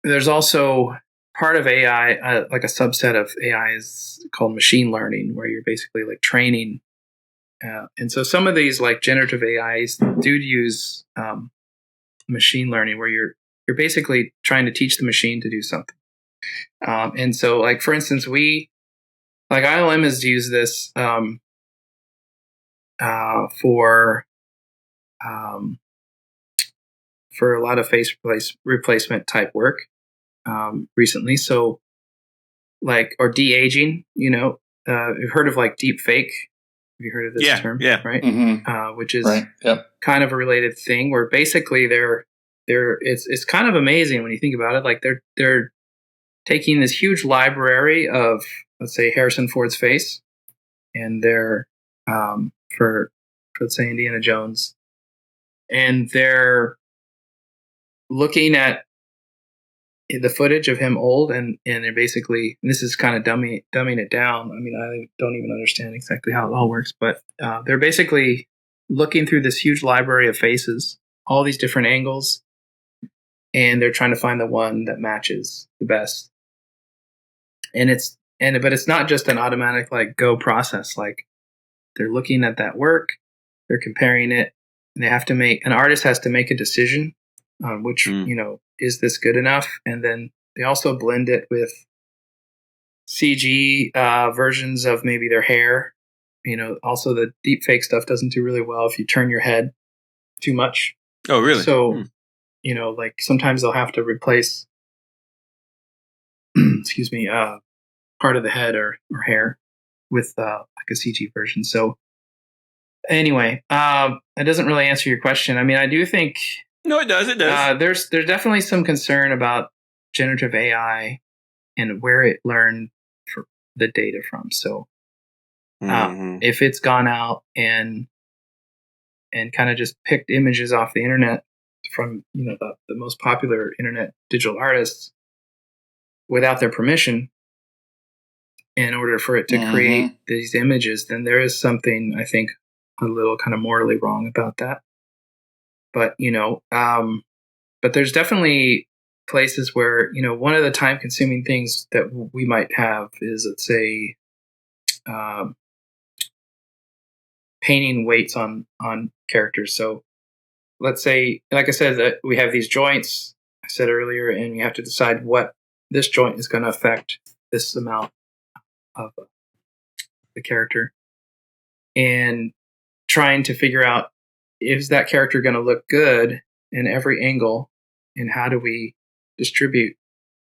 There's also part of AI, like a subset of AI is called machine learning, where you're basically training. And so some of these generative AIs do use machine learning, where you're basically trying to teach the machine to do something. And so for instance, ILM has used this for a lot of face replacement type work recently. So or de-aging. You've heard of like deep fake. Have you heard of this term? Yeah. Right. Mm-hmm. Which is right. Yep. kind of a related thing where basically it's kind of amazing when you think about it. Like they're taking this huge library of, let's say, Harrison Ford's face, and they're for let's say Indiana Jones, and they're looking at the footage of him old, and they're basically, and this is kind of dumbing it down. I mean, I don't even understand exactly how it all works, but they're basically looking through this huge library of faces, all these different angles, and they're trying to find the one that matches the best. But it's not just an automatic like go process. Like they're looking at that work, they're comparing it, and an artist has to make a decision on which, is this good enough? And then they also blend it with CG versions of maybe their hair. Also the deep fake stuff doesn't do really well if you turn your head too much. Oh, really? So, like sometimes they'll have to replace, excuse me, part of the head or hair with like a CG version. So anyway, it doesn't really answer your question. I mean, I do think. No, it does. It does. There's definitely some concern about generative AI and where it learned the data from. So if it's gone out and kind of just picked images off the internet from the most popular internet digital artists without their permission in order for it to create these images, then there is something, I think, a little kind of morally wrong about that. But but there's definitely places where one of the time-consuming things that we might have is, let's say, painting weights on characters. So let's say, like I said, that we have these joints. I said earlier, and you have to decide what this joint is going to affect this amount of the character, and trying to figure out, is that character going to look good in every angle, and how do we distribute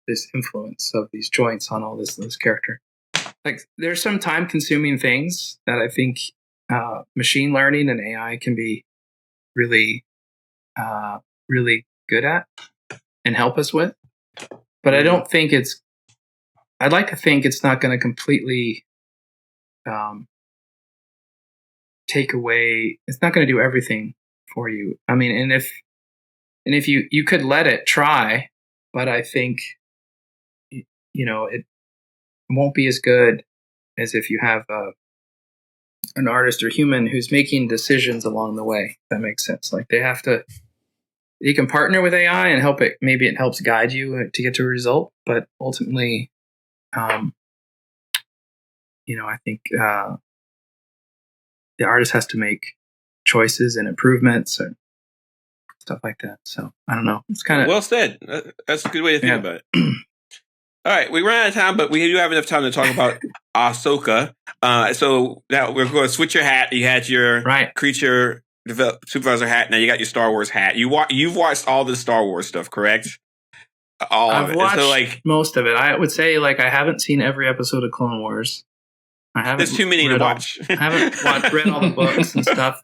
this influence of these joints on all this character? Like, there's some time-consuming things that I think machine learning and AI can be really, really good at and help us with. But I don't think I'd like to think it's not going to completely take away. It's not going to do everything for you. I mean, and if you could let it try, but I think it won't be as good as if you have an artist or human who's making decisions along the way. If that makes sense. Like you can partner with AI and help it. Maybe it helps guide you to get to a result, but ultimately, I think the artist has to make choices and improvements and stuff like that. So I don't know. It's kind of well said. That's a good way to think about it. All right, we ran out of time, but we do have enough time to talk about Ahsoka. So now we're going to switch your hat. You had your creature supervisor hat. Now you got your Star Wars hat. You've watched all the Star Wars stuff, correct? All of it. I've watched most of it. I would say I haven't seen every episode of Clone Wars. There's too many to watch. I haven't read all the books and stuff.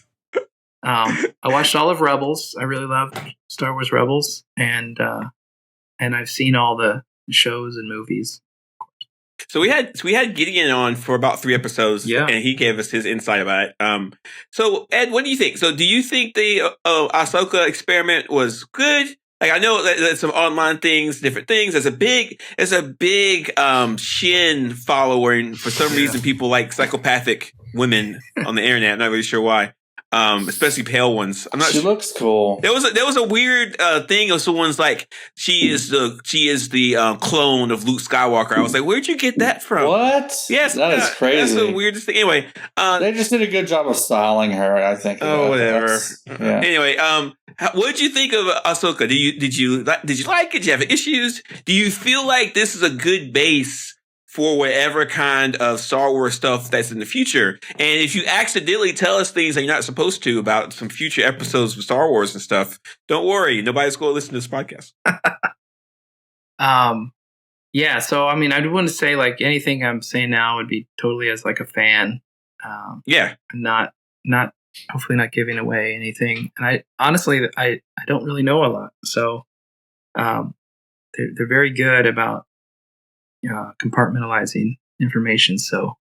I watched all of Rebels. I really loved Star Wars Rebels, and I've seen all the shows and movies. So we had Gideon on for about 3 episodes, and he gave us his insight about it. So Ed, what do you think? So do you think the Ahsoka experiment was good? Like, I know that there's some online things, different things. There's a big Shin following. For some reason, people like psychopathic women on the internet. I'm not really sure why. Especially pale ones. I'm not. She looks cool. There was a weird thing of someone's like, she is the clone of Luke Skywalker. I was like, where'd you get that from? What? Yes, that is crazy. That's the weirdest thing. Anyway, they just did a good job of styling her, I think. Oh, whatever. Anyway, what did you think of Ahsoka? Did you like it? Did you have issues? Do you feel like this is a good base for whatever kind of Star Wars stuff that's in the future? And if you accidentally tell us things that you're not supposed to about some future episodes of Star Wars and stuff, don't worry. Nobody's going to listen to this podcast. yeah. So I mean, I wouldn't say like anything I'm saying now would be totally as like a fan. Yeah. Not hopefully not giving away anything. And I honestly I don't really know a lot. So they're very good about compartmentalizing information so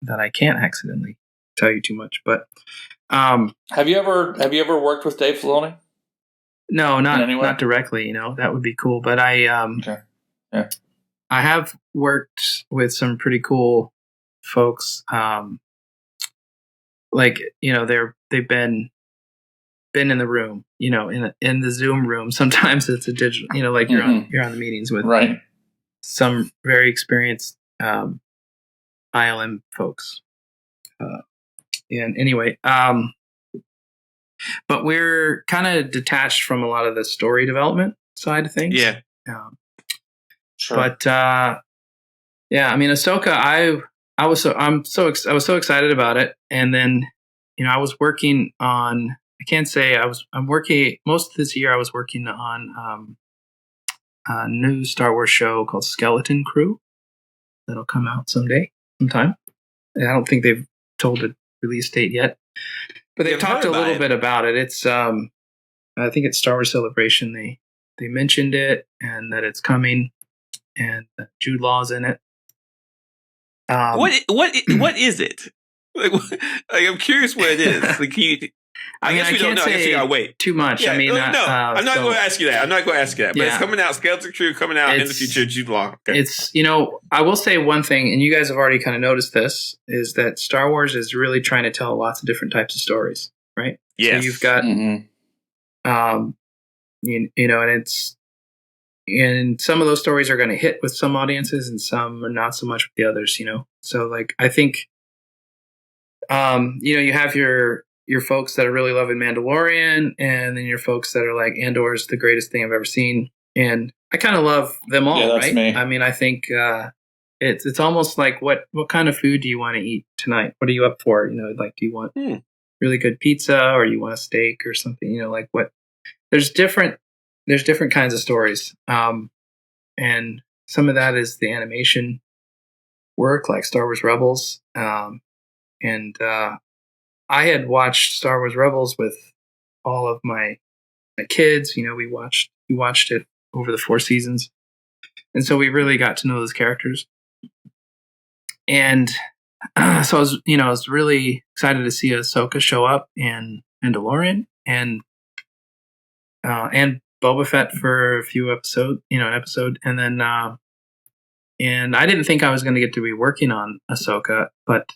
that I can't accidentally tell you too much. But Have you ever worked with Dave Filoni? no, In any way? not directly. You know, that would be cool. But I Okay. Yeah. I have worked with some pretty cool folks. Like, you know, they've been in the room, you know, in the Zoom room. Sometimes it's a digital, you know, like you're on the meetings with Right. some very experienced ILM folks. And anyway, but we're kind of detached from a lot of the story development side of things. Yeah. Sure. But yeah, I mean, Ahsoka, I was so excited about it, and then you know I was working on. I can't say I'm working most of this year. I was working on a new Star Wars show called Skeleton Crew that'll come out sometime. And I don't think they've told a release date yet, but they've talked a little bit about it. It's I think it's Star Wars Celebration. They mentioned it and that it's coming, and Jude Law's in it. What is it? Like I'm curious what it is. Like, I guess we don't know. I guess you gotta wait too much. Yeah, I mean, I'm not going to ask you that. But Yeah. it's coming out. Skeleton Crew coming out in the future. Jude Law. Okay. It's, you know, I will say one thing, and you guys have already kind of noticed this, is that Star Wars is really trying to tell lots of different types of stories, right? Yes. So you've got, you know, and some of those stories are going to hit with some audiences, and some are not so much with the others, you know. So, like, I think, you know, you have your folks that are really loving Mandalorian, and then your folks that are like, Andor is the greatest thing I've ever seen. And I kind of love them all, Yeah, that's right? me. I mean, I think it's almost like what kind of food do you want to eat tonight? What are you up for? You know, like, do you want really good pizza, or you want a steak or something? You know, like what? There's different kinds of stories, and some of that is the animation work, like Star Wars Rebels, and I had watched Star Wars Rebels with all of my kids. You know, we watched it over the 4 seasons, and so we really got to know those characters. And so I was really excited to see Ahsoka show up in Mandalorian and Boba Fett for a few episodes, you know, an episode, and then and I didn't think I was going to get to be working on Ahsoka, but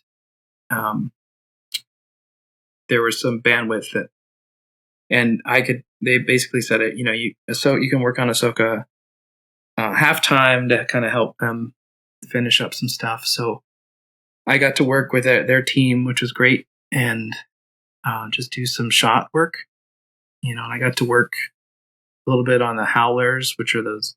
there was some bandwidth that, and they basically said it, you know, you can work on Ahsoka halftime to kind of help them finish up some stuff. So I got to work with their team, which was great, and just do some shot work, you know, and I got to work a little bit on the Howlers, which are those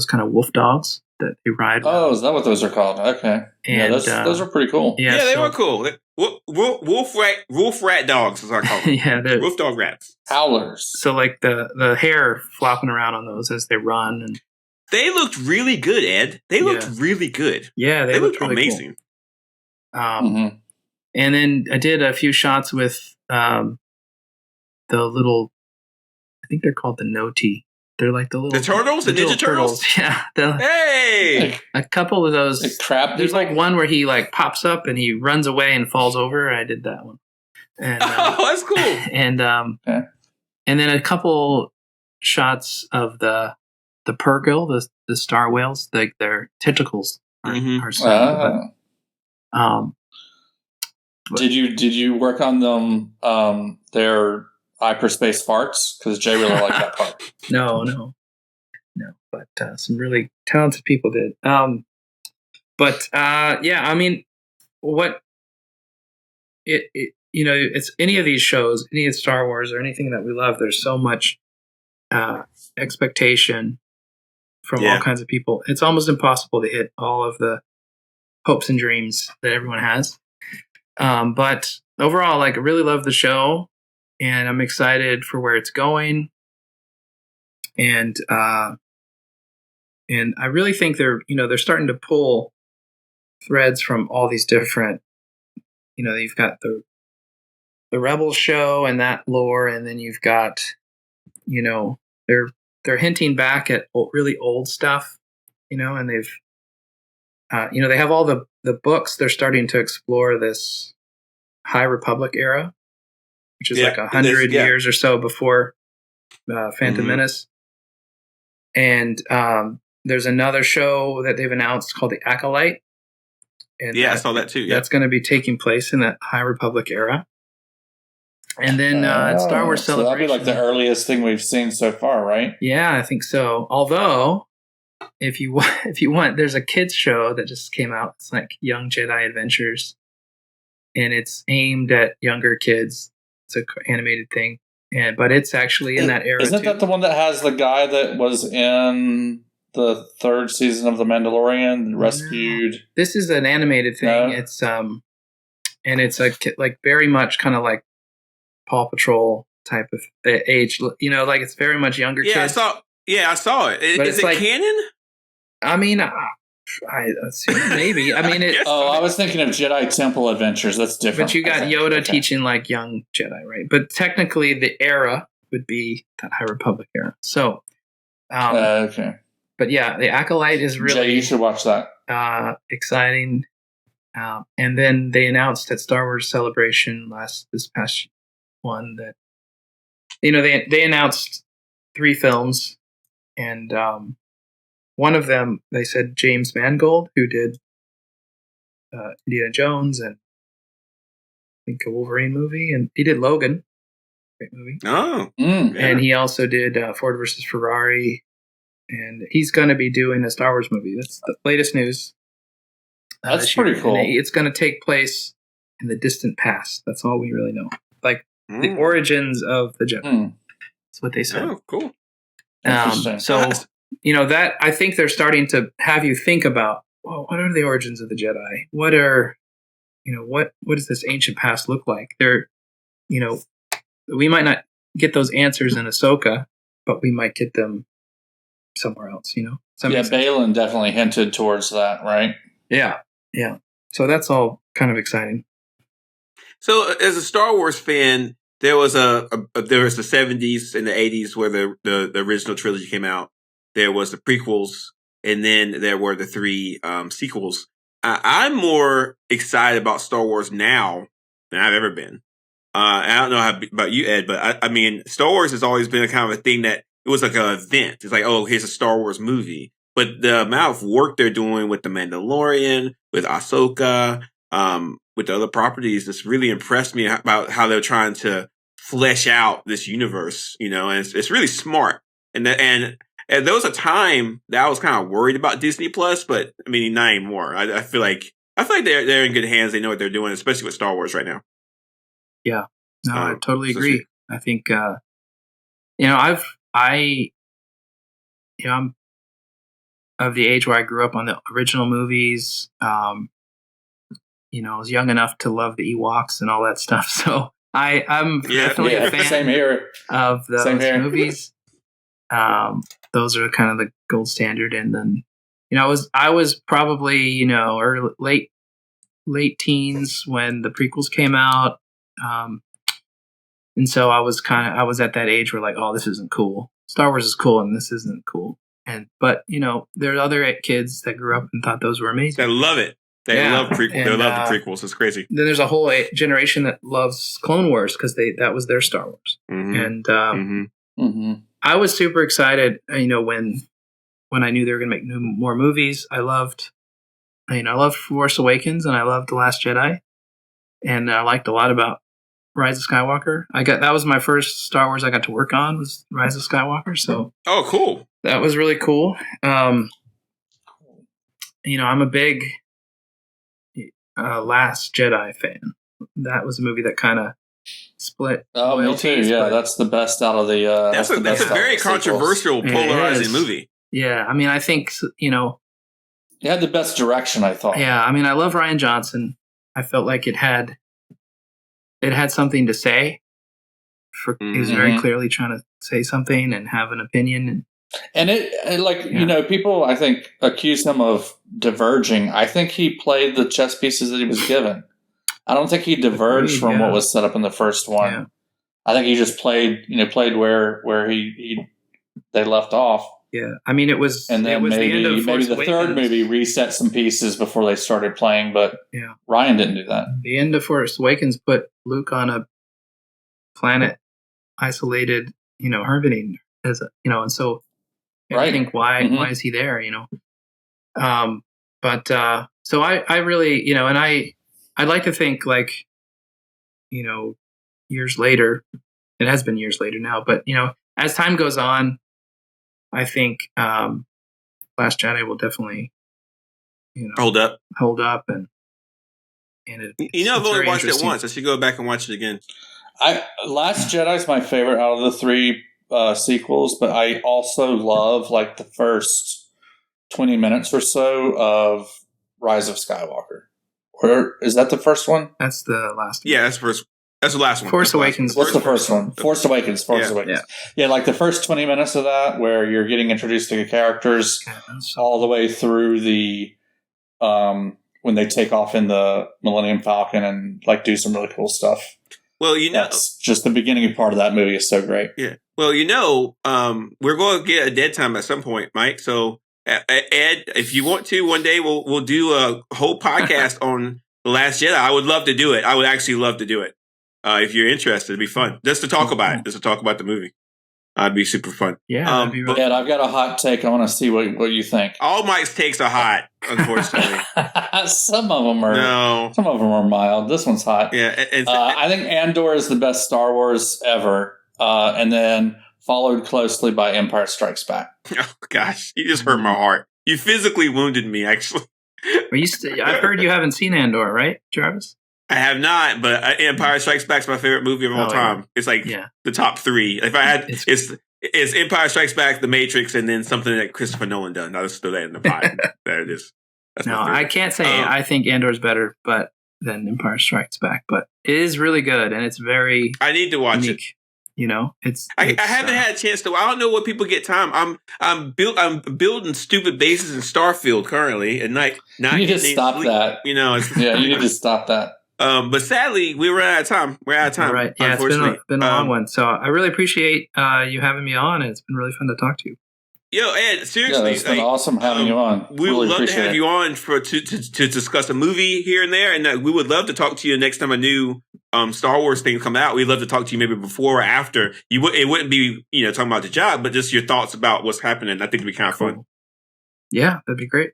kind of wolf dogs that they ride. Oh, is that what those are called? Okay. And, those are pretty cool. Yeah, they were cool. Wolf rat dogs, as I call them. Yeah, wolf dog rats. Howlers. So like the hair flopping around on those as they run, and they looked really good, Ed. They looked really good. Yeah, they looked really amazing. Cool. And then I did a few shots with the little, I think they're called the Noti. They're like the turtles, the Ninja Turtles. Yeah. Hey, a couple of those. There's like one where he like pops up and he runs away and falls over. I did that one. And, that's cool. And and then a couple shots of the purrgil, the star whales. Like their tentacles are small. Did you work on them? Their hyperspace farts, because Jay really liked that part. No. But some really talented people did. Yeah, I mean, what it you know, it's any of these shows, any of Star Wars or anything that we love. There's so much expectation from all kinds of people. It's almost impossible to hit all of the hopes and dreams that everyone has. But overall, like, I really love the show, and I'm excited for where it's going. And And I really think they're starting to pull threads from all these different, you've got the Rebel show and that lore, and then you've got, they're hinting back at really old stuff, and they've, they have all the books. They're starting to explore this High Republic era, which is like 100 years or so before Phantom Menace. And there's another show that they've announced called The Acolyte. And I saw that too. Yeah. That's going to be taking place in that High Republic era. And then Star Wars Celebration. So that'll be like the earliest thing we've seen so far, right? Yeah, I think so. Although, if you want, there's a kids show that just came out. It's like Young Jedi Adventures, and it's aimed at younger kids. It's an animated thing, but it's actually in that era. Isn't that the one that has the guy that was in the third season of The Mandalorian rescued? No. This is an animated thing. No? It's and it's like very much kind of like Paw Patrol type of age, like it's very much younger kids. I saw it. Is it like, canon? I mean, maybe. I mean, I was thinking of Jedi Temple Adventures. That's different. But you got Yoda teaching like young Jedi, right? But technically, the era would be that High Republic era. So, okay. But yeah, the Acolyte is really. Jay, you should watch that. Exciting. And then they announced at Star Wars Celebration this past one that they announced 3 films, and one of them they said James Mangold, who did Indiana Jones and I think a Wolverine movie, and he did Logan, great movie. And he also did Ford versus Ferrari, and he's going to be doing a Star Wars movie. That's the latest news. That's pretty cool. It's going to take place in the distant past. That's all we really know. Like the origins of the Jedi. That's what they said. Oh, cool. So, that I think they're starting to have you think about, well, what are the origins of the Jedi? What are, what does this ancient past look like? We might not get those answers in Ahsoka, but we might get them somewhere else, Balin definitely hinted towards that, right? Yeah. So that's all kind of exciting. So, as a Star Wars fan, there was the 70s and the 80s where the original trilogy came out. There was the prequels, and then there were the 3 sequels. I'm more excited about Star Wars now than I've ever been. I don't know about you, Ed, but I mean, Star Wars has always been a kind of a thing that it was like an event. It's like, oh, here's a Star Wars movie. But the amount of work they're doing with The Mandalorian, with Ahsoka, with the other properties, that's really impressed me about how they're trying to flesh out this universe, and it's really smart. And there was a time that I was kind of worried about Disney Plus, but I mean, not anymore. I feel like they're in good hands. They know what they're doing, especially with Star Wars right now. Yeah, no, I totally agree. I think, I'm of the age where I grew up on the original movies. I was young enough to love the Ewoks and all that stuff. So I'm definitely a fan same here. Of those movies. Those are kind of the gold standard. And then, I was probably, early, late teens when the prequels came out. And so I was at that age where like, oh, this isn't cool. Star Wars is cool and this isn't cool. But there are other kids that grew up and thought those were amazing. They love it. They love prequels. They love the prequels. It's crazy. Then there's a whole generation that loves Clone Wars because that was their Star Wars. Mm-hmm. And I was super excited. When I knew they were going to make more movies, I loved Force Awakens and I loved The Last Jedi, and I liked a lot about Rise of Skywalker. that was my first Star Wars I got to work on, was Rise of Skywalker. So cool. That was really cool. I'm a big Last Jedi fan. That was a movie that kind of split. Oh, me too. Yeah, that's the best out of the. That's a very controversial, polarizing movie. Yeah, I mean, I think it had the best direction, I thought. Yeah, I mean, I love Rian Johnson. I felt like it had something to say. He was very clearly trying to say something and have an opinion, And people, I think, accuse him of diverging. I think he played the chess pieces that he was given. I don't think he diverged from what was set up in the first one. Yeah. I think he just played where they left off. Yeah, I mean, it was, and then maybe the third movie reset some pieces before they started playing, but Ryan didn't do that. The end of Force Awakens put Luke on a planet isolated, orbiting as and so I think why is he there? So I really, and I'd like to think years later, it has been years later now, but as time goes on, I think Last Jedi will definitely, hold up, and I've only watched it once. I should go back and watch it again. Last Jedi is my favorite out of the three sequels, but I also love the first 20 minutes or so of Rise of Skywalker. Or is that the first one? That's the last one. Yeah, that's the first. That's the last one. Force Awakens. What's the first one? Force Awakens. Yeah, the first 20 minutes of that, where you're getting introduced to the characters all the way through the when they take off in the Millennium Falcon and do some really cool stuff. Well, that's just the beginning part of that movie is so great. Yeah. Well, we're going to get a dead time at some point, Mike. So, Ed, if you want to, one day we'll do a whole podcast on The Last Jedi. I would love to do it. I would actually love to do it. If you're interested, it'd be fun. Just to talk about it. Just to talk about the movie. It'd be super fun. Yeah. That'd be really Ed, I've got a hot take. I want to see what you think. All Mike's takes are hot, unfortunately. Some of them are mild. This one's hot. Yeah. I think Andor is the best Star Wars ever. And then followed closely by Empire Strikes Back. Oh, gosh. You just hurt my heart. You physically wounded me, actually. I've heard you haven't seen Andor, right, Travis? I have not, but Empire Strikes Back is my favorite movie of all time. It's the top three. If I had, it's Empire Strikes Back, The Matrix, and then something that Christopher Nolan done. I'll just throw that in the pot. There it is. No, I can't say I think Andor's better, than Empire Strikes Back, but it is really good, and it's very. I need to watch unique. it. I haven't had a chance to. I don't know what people get time. I'm building stupid bases in Starfield currently, and you need to stop that. You need to stop that. But sadly, we run out of time. We're out of time. Right. Yeah, it's been a long one. So I really appreciate you having me on. It's been really fun to talk to you. Yo, Ed, seriously, it's been awesome having you on. We would love to have you on to discuss a movie here and there, and we would love to talk to you next time a new Star Wars thing come out. We'd love to talk to you maybe before or after. It wouldn't be talking about the job, but just your thoughts about what's happening. I think it'd be kind of fun. Yeah, that'd be great.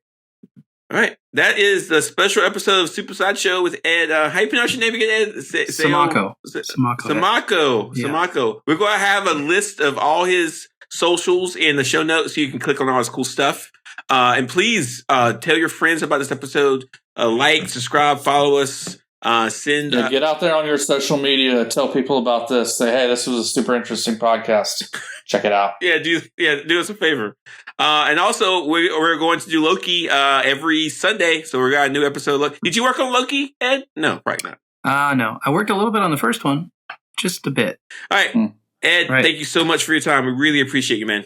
All right. That is the special episode of Super Sideshow with Ed. How you pronounce your name again, Ed? Siomacco. Siomacco. We're going to have a list of all his socials in the show notes so you can click on all his cool stuff. And please tell your friends about this episode. Like, subscribe, follow us. Get out there on your social media. Tell people about this. Say, hey, this was a super interesting podcast. Check it out. Do us a favor. And also, we're going to do Loki every Sunday. So we got a new episode. Did you work on Loki, Ed? No, probably not. No. I worked a little bit on the first one. Just a bit. All right. Ed, thank you so much for your time. We really appreciate you, man.